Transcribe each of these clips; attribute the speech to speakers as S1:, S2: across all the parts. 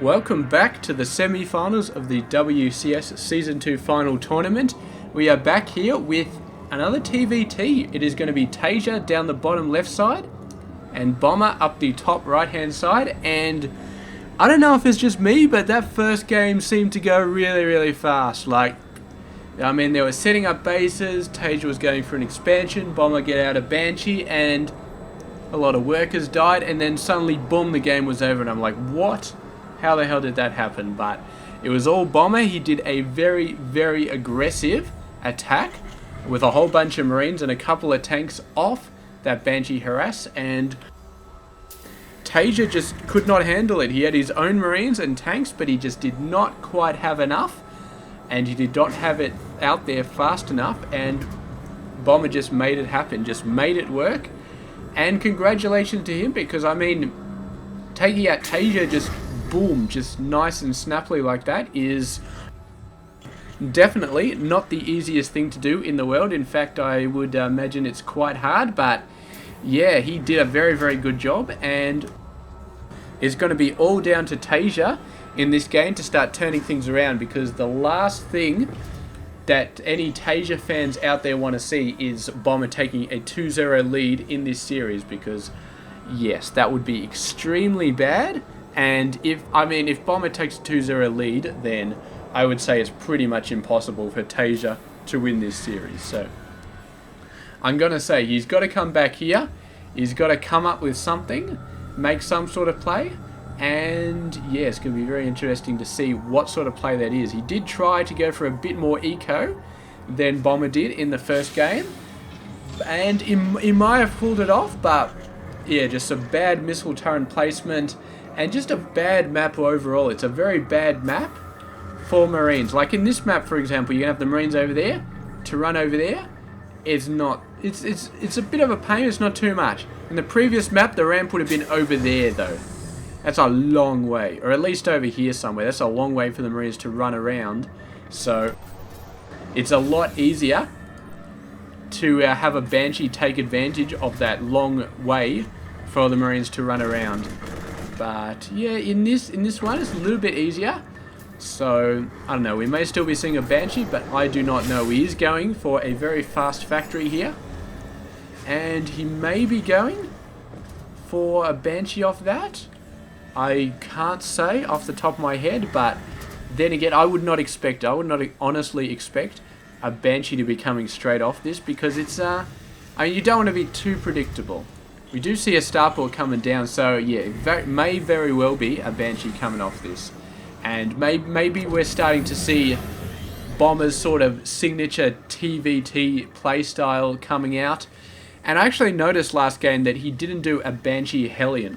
S1: Welcome back to the semi-finals of the WCS Season 2 final tournament. We are back here with another TVT. It is going to be TaeJa down the bottom left side and Bomber up the top right hand side. And I don't know if it's just me, but that first game seemed to go really fast. They were setting up bases, TaeJa was going for an expansion, Bomber get out of Banshee, and a lot of workers died, and then suddenly, boom, the game was over, and I'm like, what? How the hell did that happen? But it was all Bomber. He did a very aggressive attack with a whole bunch of Marines and a couple of tanks off that Banshee harass, and TaeJa just could not handle it. He had his own Marines and tanks, but he just did not quite have enough, and he did not have it out there fast enough, and Bomber just made it happen, just made it work. And congratulations to him, because I mean, taking out TaeJa just boom, just nice and snappily like that is definitely not the easiest thing to do in the world. In fact, I would imagine it's quite hard, but yeah, he did a very good job, and it's going to be all down to TaeJa in this game to start turning things around, because the last thing that any TaeJa fans out there want to see is Bomber taking a 2-0 lead in this series, because yes, that would be extremely bad. And if Bomber takes a 2-0 lead, then I would say it's pretty much impossible for TaeJa to win this series. So I'm going to say he's got to come back here. He's got to come up with something, make some sort of play. And yeah, it's going to be very interesting to see what sort of play that is. He did try to go for a bit more eco than Bomber did in the first game, and he might have pulled it off, but yeah, just a bad missile turret placement and just a bad map overall. It's a very bad map for Marines. Like in this map, for example, you have the Marines over there. To run over there, it's a bit of a pain. It's not too much. In the previous map, the ramp would have been over there though. That's a long way, or at least over here somewhere. That's a long way for the Marines to run around. So it's a lot easier to have a Banshee take advantage of that long way for the Marines to run around. But yeah, in this one, it's a little bit easier. So I don't know. We may still be seeing a Banshee, but I do not know. He is going for a very fast factory here, and he may be going for a Banshee off that. I can't say off the top of my head, but then again, I would not honestly expect a Banshee to be coming straight off this, because it's, you don't want to be too predictable. We do see a starport coming down, so yeah, it may very well be a Banshee coming off this. And maybe we're starting to see Bomber's sort of signature TVT playstyle coming out. And I actually noticed last game that he didn't do a Banshee Hellion,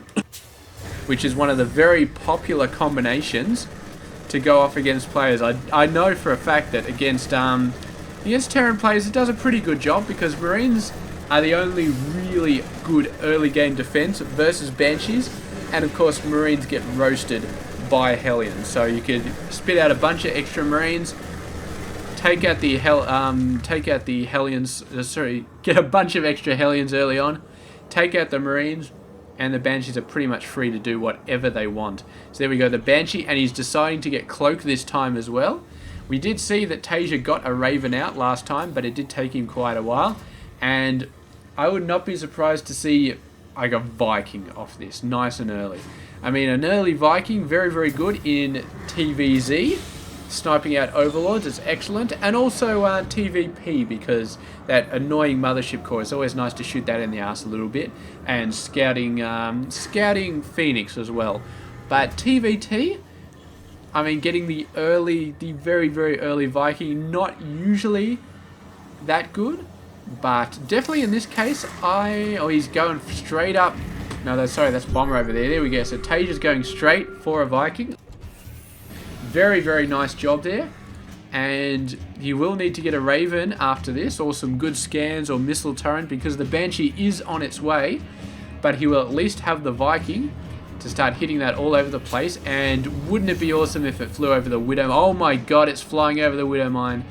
S1: which is one of the very popular combinations to go off against players. I know for a fact that against Terran players it does a pretty good job, because Marines are the only really good early game defense versus Banshees, and of course Marines get roasted by Hellions. So you could spit out a bunch of extra Marines, take out the Hellions, get a bunch of extra Hellions early on, take out the Marines, and the Banshees are pretty much free to do whatever they want. So there we go, the Banshee, and he's deciding to get Cloak this time as well. We did see that TaeJa got a Raven out last time, but it did take him quite a while. And I would not be surprised to see like a Viking off this, nice and early. I mean, an early Viking, very good in TVZ. Sniping out Overlords is excellent, and also TVP, because that annoying mothership core, it's always nice to shoot that in the ass a little bit, and scouting Phoenix as well. But TVT, I mean, getting the very early Viking, not usually that good, but definitely in this case, he's going straight up. No, that's Bomber over there. There we go. So TaeJa's going straight for a Viking. Very nice job there, and he will need to get a Raven after this, or some good scans or missile turret, because the Banshee is on its way, but he will at least have the Viking to start hitting that all over the place. And wouldn't it be awesome if it flew over the Widow? Oh my god, it's flying over the Widow mine.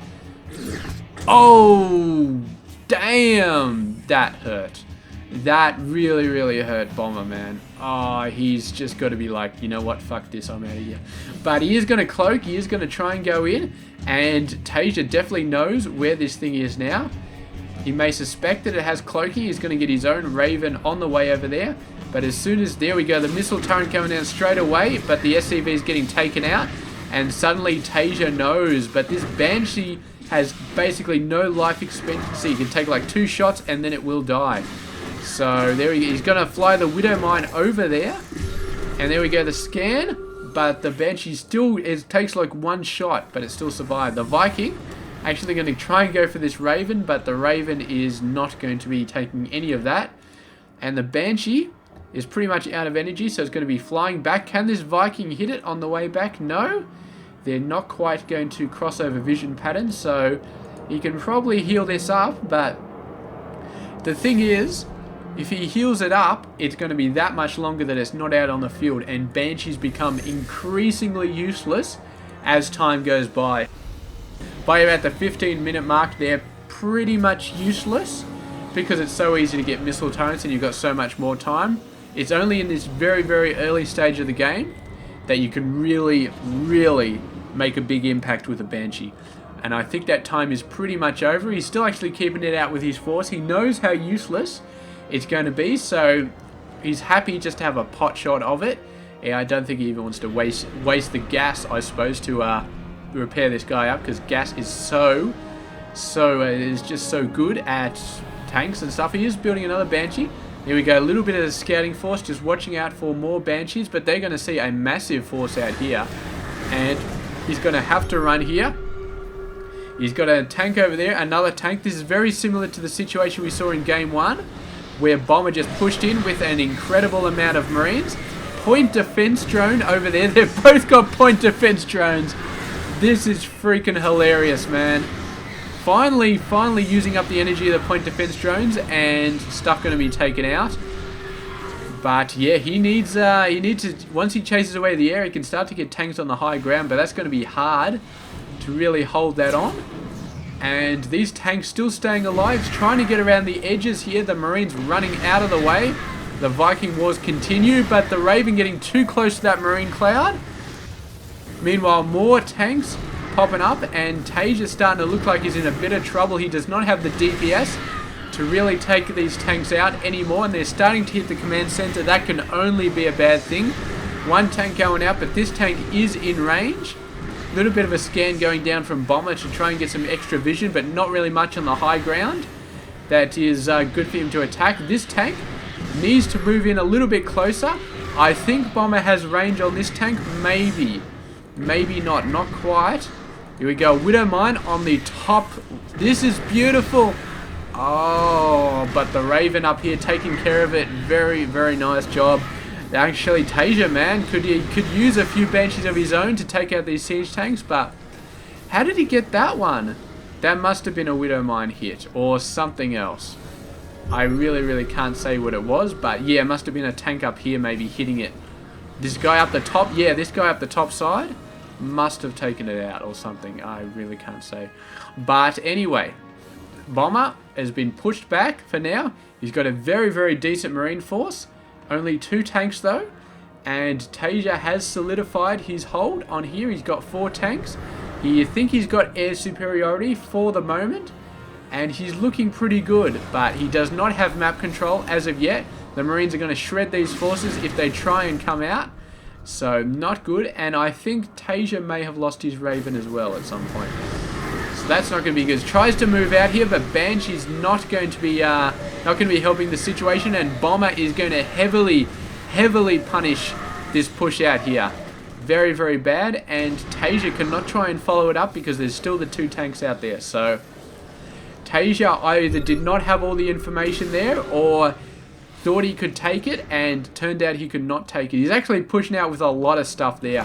S1: Oh damn, that hurt. That really, really hurt Bomber, man. Oh, he's just got to be like, you know what, fuck this, I'm out of here. But he is going to cloak, he is going to try and go in, and TaeJa definitely knows where this thing is now. He may suspect that it has cloaking. He's going to get his own Raven on the way over there. But as soon as, there we go, the missile turret coming down straight away, but the SCV is getting taken out, and suddenly TaeJa knows, but this Banshee has basically no life expectancy. He can take like 2 shots and then it will die. So there he's going to fly the Widow Mine over there, and there we go, the scan, but the Banshee still, it takes like 1 shot, but it still survived. The Viking actually going to try and go for this Raven, but the Raven is not going to be taking any of that. And the Banshee is pretty much out of energy, so it's going to be flying back. Can this Viking hit it on the way back? No. They're not quite going to cross over vision patterns, so he can probably heal this up, but the thing is, if he heals it up, it's going to be that much longer that it's not out on the field, and Banshees become increasingly useless as time goes by. By about the 15-minute mark, they're pretty much useless because it's so easy to get missile turrets and you've got so much more time. It's only in this very, very early stage of the game that you can really, really make a big impact with a Banshee. And I think that time is pretty much over. He's still actually keeping it out with his force. He knows how useless it's going to be, so he's happy just to have a pot shot of it. Yeah, I don't think he even wants to waste the gas, I suppose, to repair this guy up, because gas is is just so good at tanks and stuff. He is building another Banshee. Here we go, a little bit of the scouting force, just watching out for more Banshees, but they're going to see a massive force out here, and he's going to have to run here. He's got a tank over there, another tank. This is very similar to the situation we saw in Game 1, where Bomber just pushed in with an incredible amount of Marines. Point defense drone over there. They've both got point defense drones. This is freaking hilarious, man. Finally using up the energy of the point defense drones, and stuff going to be taken out. But yeah, he needs to, once he chases away the air, he can start to get tanks on the high ground, but that's going to be hard to really hold that on. And these tanks still staying alive, trying to get around the edges here. The Marines running out of the way. The Viking wars continue, but the Raven getting too close to that Marine cloud. Meanwhile, more tanks popping up, and TaeJa starting to look like he's in a bit of trouble. He does not have the DPS to really take these tanks out anymore, and they're starting to hit the command center. That can only be a bad thing. One tank going out, but this tank is in range. A little bit of a scan going down from Bomber to try and get some extra vision, but not really much on the high ground. That is good for him to attack. This tank needs to move in a little bit closer. I think Bomber has range on this tank. Maybe not. Not quite. Here we go. Widow Mine on the top. This is beautiful. Oh, but the Raven up here taking care of it. Very, very nice job. Actually, TaeJa, man, could use a few Banshees of his own to take out these siege tanks, but how did he get that one? That must have been a Widow Mine hit or something else. I really, really can't say what it was, but yeah, it must have been a tank up here maybe hitting it. This guy up the top, yeah, this guy up the top side must have taken it out or something. I really can't say. But anyway, Bomber has been pushed back for now. He's got a very, very decent Marine force. Only 2 tanks though, and TaeJa has solidified his hold on here. He's got 4 tanks. You think he's got air superiority for the moment, and he's looking pretty good, but he does not have map control as of yet. The Marines are going to shred these forces if they try and come out, so not good. And I think TaeJa may have lost his Raven as well at some point. So that's not going to be good. Tries to move out here, but Banshee's not going to be helping the situation, and Bomber is going to heavily punish this push out here. Very, very bad, and TaeJa cannot try and follow it up because there's still the 2 tanks out there. So TaeJa either did not have all the information there or thought he could take it, and turned out he could not take it. He's actually pushing out with a lot of stuff there.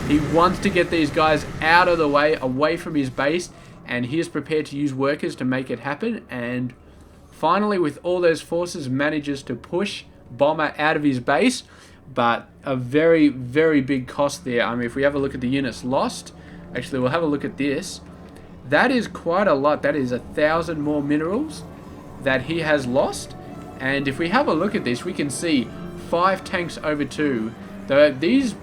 S1: He wants to get these guys out of the way, away from his base, and he is prepared to use workers to make it happen. And finally, with all those forces, manages to push Bomber out of his base, but a very, very big cost there. I mean, if we have a look at the units lost, actually we'll have a look at this. That is quite a lot. That is 1,000 more minerals that he has lost, And if we have a look at this, we can see 5 tanks over 2. These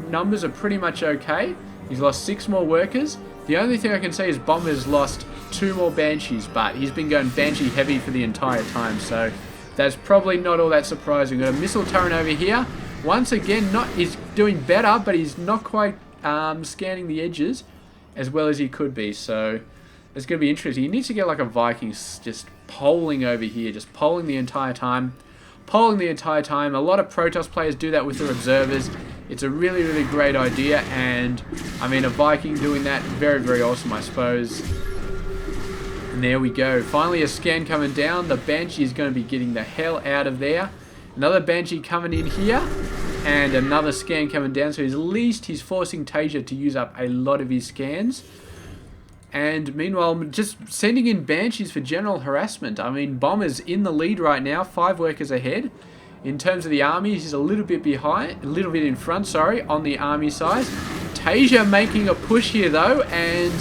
S1: numbers are pretty much okay. He's lost 6 more workers. The only thing I can say is Bomber's lost 2 more Banshees, but he's been going Banshee heavy for the entire time, so that's probably not all that surprising. Got a missile turret over here. Once again, he's doing better, but he's not quite scanning the edges as well as he could be, so it's going to be interesting. He needs to get like a Viking just polling over here, just polling the entire time. Polling the entire time. A lot of Protoss players do that with their observers. It's a really, really great idea, and I mean, a Viking doing that, very, very awesome, I suppose. And there we go. Finally, a scan coming down. The Banshee is going to be getting the hell out of there. Another Banshee coming in here, and another scan coming down. So at least he's forcing TaeJa to use up a lot of his scans. And meanwhile, just sending in Banshees for general harassment. I mean, Bomber's in the lead right now, 5 workers ahead. In terms of the army, he's a little bit behind, a little bit in front, sorry, on the army side. TaeJa making a push here though, and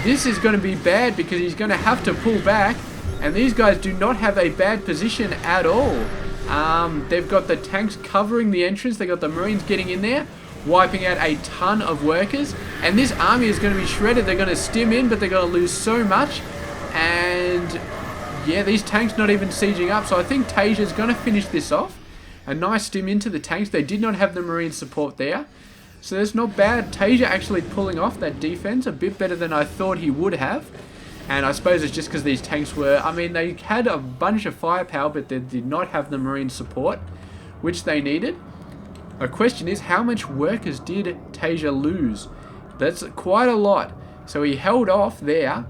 S1: this is going to be bad because he's going to have to pull back. And these guys do not have a bad position at all. They've got the tanks covering the entrance. They've got the Marines getting in there, wiping out a ton of workers. And this army is going to be shredded. They're going to stim in, but they're going to lose so much. And yeah, these tanks not even sieging up. So I think TaeJa is going to finish this off. A nice stim into the tanks. They did not have the Marine support there. So that's not bad. TaeJa actually pulling off that defense a bit better than I thought he would have. And I suppose it's just because these tanks were, I mean, they had a bunch of firepower, but they did not have the Marine support, which they needed. The question is, how much workers did TaeJa lose? That's quite a lot. So he held off there,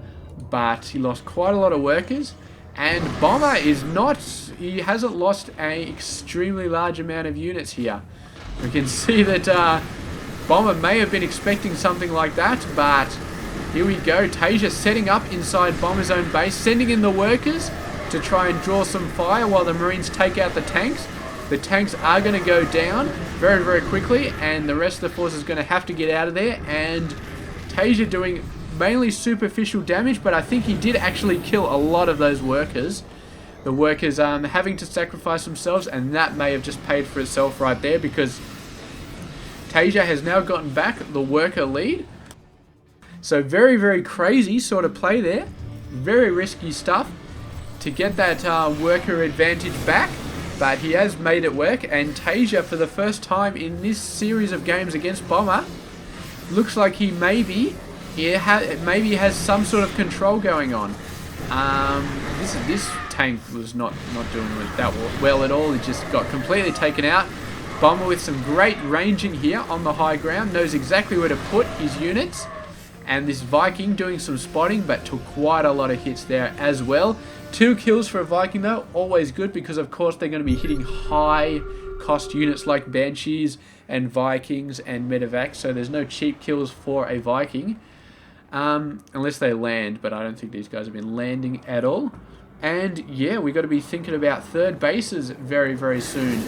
S1: but he lost quite a lot of workers. And Bomber is not, he hasn't lost an extremely large amount of units here. We can see that Bomber may have been expecting something like that, but here we go. TaeJa setting up inside Bomber's own base, sending in the workers to try and draw some fire while the Marines take out the tanks. The tanks are going to go down very, very quickly, and the rest of the force is going to have to get out of there. And TaeJa doing mainly superficial damage, but I think he did actually kill a lot of those workers. The workers having to sacrifice themselves, and that may have just paid for itself right there, because TaeJa has now gotten back the worker lead. So very, very crazy sort of play there. Very risky stuff to get that worker advantage back. But he has made it work. And TaeJa, for the first time in this series of games against Bomber, looks like he maybe has some sort of control going on. This tank was not doing that well at all. It just got completely taken out. Bomber with some great ranging here on the high ground. Knows exactly where to put his units. And this Viking doing some spotting, but took quite a lot of hits there as well. 2 kills for a Viking though, always good, because of course they're going to be hitting high cost units like Banshees and Vikings and Medevacs, so there's no cheap kills for a Viking. Unless they land, but I don't think these guys have been landing at all. And yeah, we got to be thinking about third bases very, very soon.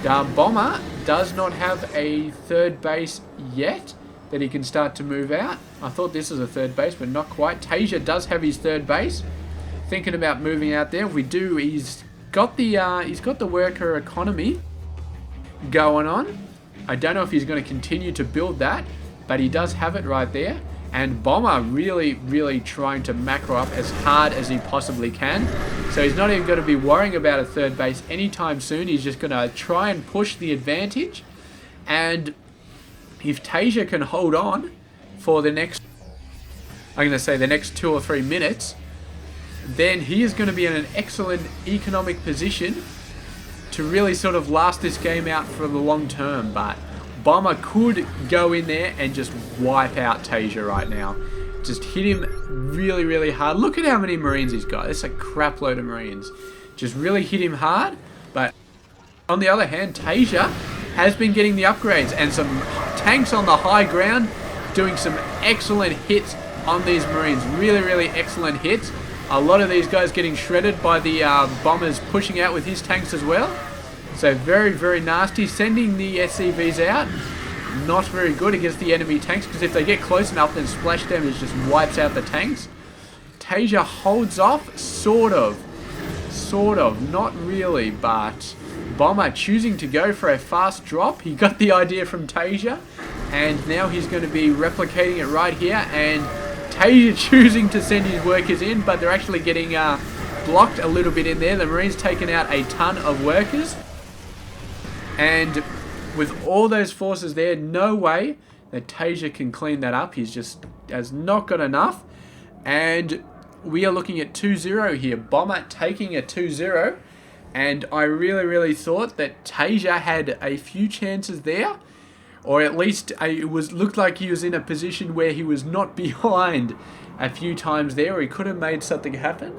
S1: Bomber does not have a third base yet that he can start to move out. I thought this was a third base, but not quite. TaeJa does have his third base. Thinking about moving out there. We do. He's got the worker economy going on. I don't know if he's going to continue to build that, but he does have it right there. And Bomber really, really trying to macro up as hard as he possibly can. So he's not even going to be worrying about a third base anytime soon. He's just going to try and push the advantage. And if TaeJa can hold on for the next, I'm going to say the next 2 or 3 minutes, then he is going to be in an excellent economic position to really sort of last this game out for the long term. But Bomber could go in there and just wipe out TaeJa right now. Just hit him really, really hard. Look at how many Marines he's got. It's a crap load of Marines. Just really hit him hard. But on the other hand, TaeJa has been getting the upgrades and some tanks on the high ground doing some excellent hits on these Marines. Really, really excellent hits. A lot of these guys getting shredded by the Bombers pushing out with his tanks as well. So very, very nasty. Sending the SCVs out. Not very good against the enemy tanks, because if they get close enough, then splash damage just wipes out the tanks. TaeJa holds off, sort of. Sort of, not really, but Bomber choosing to go for a fast drop. He got the idea from TaeJa, and now he's going to be replicating it right here, and TaeJa choosing to send his workers in, but they're actually getting blocked a little bit in there. The Marines taking out a ton of workers, and with all those forces there, no way that TaeJa can clean that up. He's just has not got enough, and we are looking at 2-0 here. Bomber taking a 2-0, and I really thought that TaeJa had a few chances there, or at least it looked like he was in a position where he was not behind a few times there, or he could have made something happen,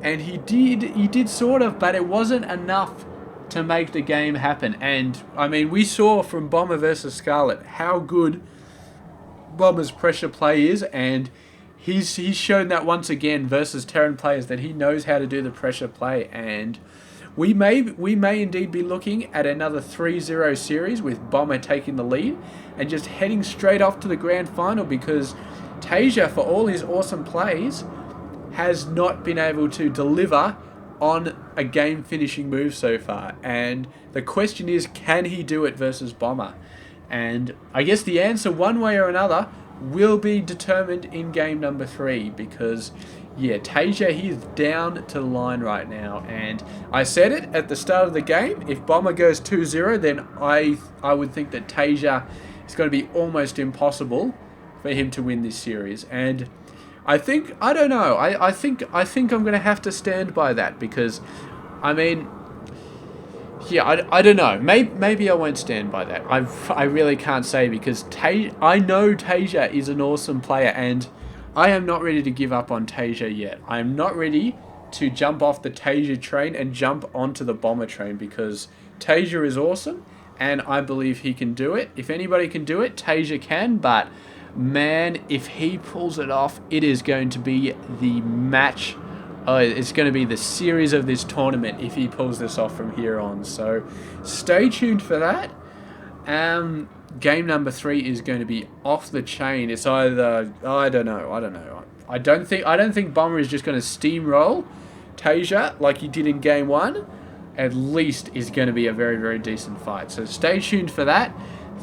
S1: and he did sort of, but it wasn't enough to make the game happen. And I mean, we saw from Bomber versus Scarlet how good Bomber's pressure play is, and he's shown that once again versus Terran players, that he knows how to do the pressure play. And we may indeed be looking at another 3-0 series with Bomber taking the lead and just heading straight off to the grand final, because TaeJa, for all his awesome plays, has not been able to deliver on a game finishing move so far. And the question is, can he do it versus Bomber? And I guess the answer, one way or another, will be determined in game number 3, because yeah, TaeJa, he is down to the line right now. And I said it at the start of the game, if Bomber goes 2-0, then I would think that TaeJa is going to be almost impossible for him to win this series. And I think, I don't know, I think I'm going to have to stand by that, because I mean, yeah, I don't know. Maybe I won't stand by that. I really can't say, because I know TaeJa is an awesome player, and I am not ready to give up on TaeJa yet. I am not ready to jump off the TaeJa train and jump onto the Bomber train, because TaeJa is awesome, and I believe he can do it. If anybody can do it, TaeJa can, but man, if he pulls it off, it is going to be the match. It's going to be the series of this tournament if he pulls this off from here on. So stay tuned for that. Game number 3 is going to be off the chain. It's either, I don't know. I don't think Bomber is just going to steamroll TaeJa like he did in game 1. At least is going to be a very decent fight. So stay tuned for that.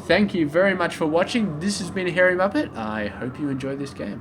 S1: Thank you very much for watching. This has been Hairy Muppet. I hope you enjoyed this game.